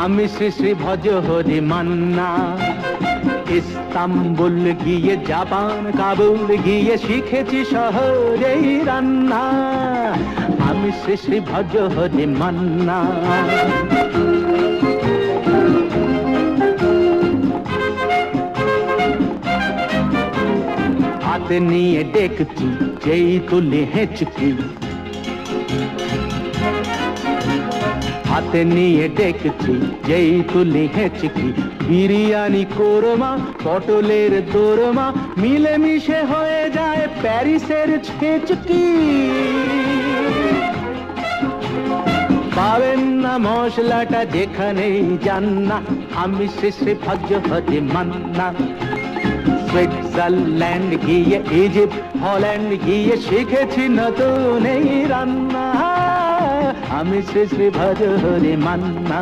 আমি শ্রী শ্রী ভজ হরি মান্না। ইস্তাম্বুল গিয়ে জাপান কাবুল গিয়ে শিখেছি শহরেই রান্না। আমি শ্রী শ্রী ভজ হরি মান্না। হাতে নিয়ে ডেকছি যেই তুলি হেঁচকি, হাতে নিয়ে ডেকছি যেই তুলি হেঁচকি। বিরিয়ানি কোরমা পটলের দোরমা মিলেমিশে হয়ে যায় প্যারিসের ছেচকি। পাবেন না মশলাটা যেখানেই যান না। আমি শ্রী শ্রী ভজ হরি মান্না। সুইজারল্যান্ড গিয়ে ইজিপ্ট হল্যান্ড গিয়ে শিখেছি নতুন এই রান্না। আমি শ্রী শ্রী ভজ হরি মান্না।